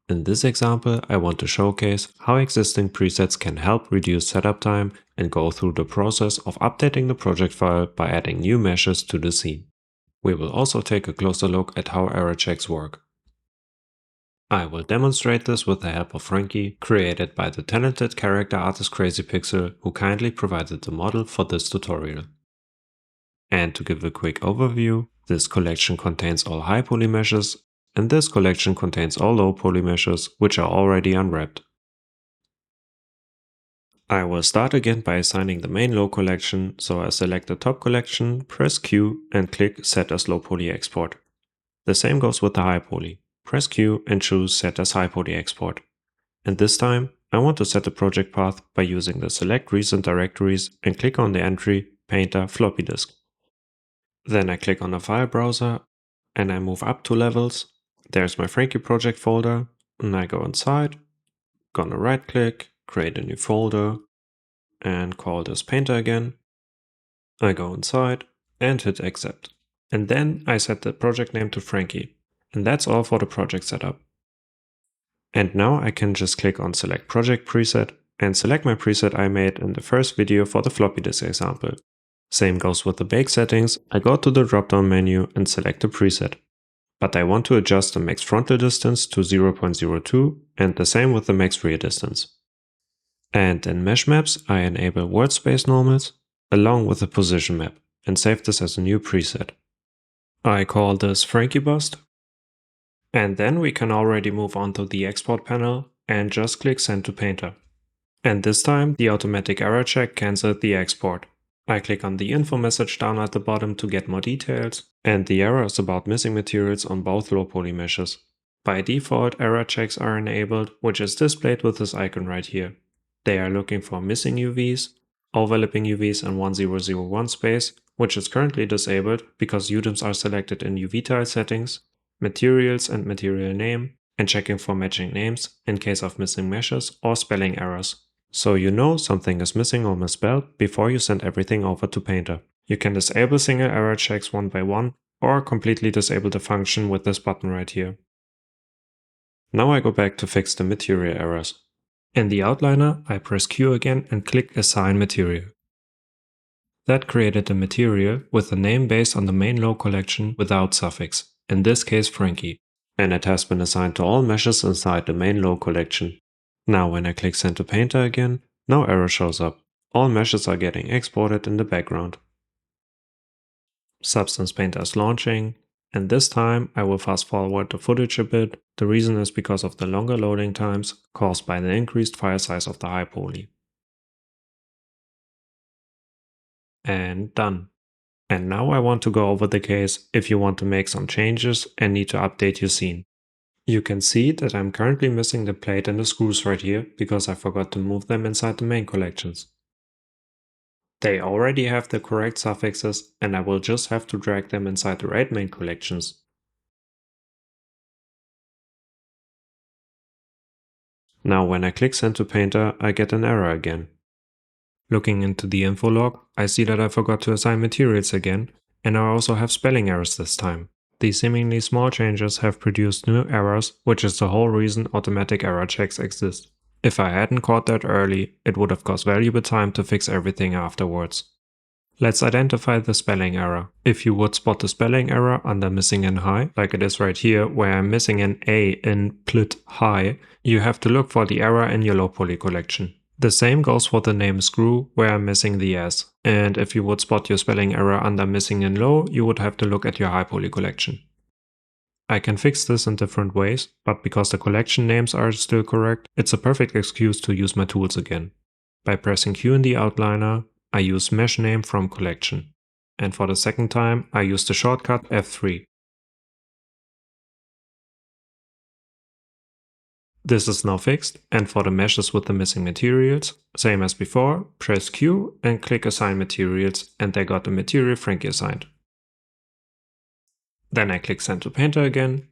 In this example, I want to showcase how existing presets can help reduce setup time and go through the process of updating the project file by adding new meshes to the scene. We will also take a closer look at how error checks work. I will demonstrate this with the help of Franky, created by the talented character artist crazypixel, who kindly provided the model for this tutorial. And to give a quick overview, this collection contains all high poly meshes, and this collection contains all low poly meshes, which are already unwrapped. I will start again by assigning the main low collection, so I select the top collection, press Q and click Set as Low Poly Export. The same goes with the high poly. Press Q and choose Set as High Poly Export. And this time, I want to set the project path by using the Select Recent Directories and click on the entry Painter Floppy Disk. Then I click on the file browser and I move up 2 levels. There's my Franky project folder, and I go inside, gonna right click, create a new folder, and call this Painter again. I go inside and hit accept. And then I set the project name to Franky. And that's all for the project setup. And now I can just click on select project preset and select my preset I made in the first video for the floppy disk example. Same goes with the bake settings. I go to the drop-down menu and select the preset. But I want to adjust the max frontal distance to 0.02 and the same with the max rear distance. And in mesh maps, I enable world space normals along with the position map and save this as a new preset. I call this Franky Bust. And then we can already move on to the export panel and just click Send to Painter. And this time the automatic error check cancelled the export. I click on the info message down at the bottom to get more details, and the error is about missing materials on both low poly meshes. By default, error checks are enabled, which is displayed with this icon right here. They are looking for missing UVs, overlapping UVs and 1001 space, which is currently disabled because UDIMs are selected in UV tile settings, materials and material name, and checking for matching names in case of missing meshes or spelling errors. So you know something is missing or misspelled before you send everything over to Painter. You can disable single error checks one by one or completely disable the function with this button right here. Now I go back to fix the material errors. In the outliner, I press Q again and click Assign Material. That created a material with a name based on the main low collection without suffix, in this case Franky, and it has been assigned to all meshes inside the main low collection. Now when I click Send to Painter again, no error shows up. All meshes are getting exported in the background. Substance Painter is launching, and this time I will fast forward the footage a bit. The reason is because of the longer loading times caused by the increased file size of the high poly. And done. And now I want to go over the case if you want to make some changes and need to update your scene. You can see that I'm currently missing the plate and the screws right here because I forgot to move them inside the main collections. They already have the correct suffixes and I will just have to drag them inside the right main collections. Now when I click Send to Painter, I get an error again. Looking into the info log, I see that I forgot to assign materials again, and I also have spelling errors this time. These seemingly small changes have produced new errors, which is the whole reason automatic error checks exist. If I hadn't caught that early, it would have cost valuable time to fix everything afterwards. Let's identify the spelling error. If you would spot the spelling error under missing an high, like it is right here where I'm missing an A in plit high, you have to look for the error in your low poly collection. The same goes for the name screw where I'm missing the S. And if you would spot your spelling error under missing in low, you would have to look at your high poly collection. I can fix this in different ways, but because the collection names are still correct, it's a perfect excuse to use my tools again. By pressing Q in the outliner, I use mesh name from collection. And for the second time, I use the shortcut F3. This is now fixed, and for the meshes with the missing materials, same as before, press Q and click Assign Materials, and they got the material Franky assigned. Then I click Send to Painter again.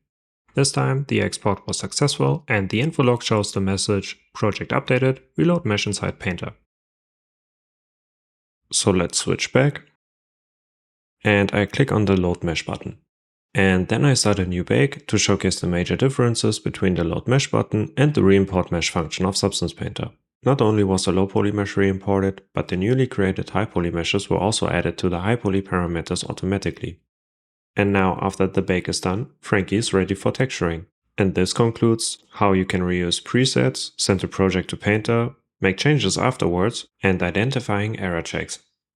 This time the export was successful, and the info log shows the message Project updated, reload mesh inside Painter. So let's switch back, and I click on the Load Mesh button. And then I start a new bake to showcase the major differences between the load mesh button and the reimport mesh function of Substance Painter. Not only was the low poly mesh reimported, but the newly created high poly meshes were also added to the high poly parameters automatically. And now, after the bake is done, Franky is ready for texturing. And this concludes how you can reuse presets, send a project to Painter, make changes afterwards, and identifying error checks.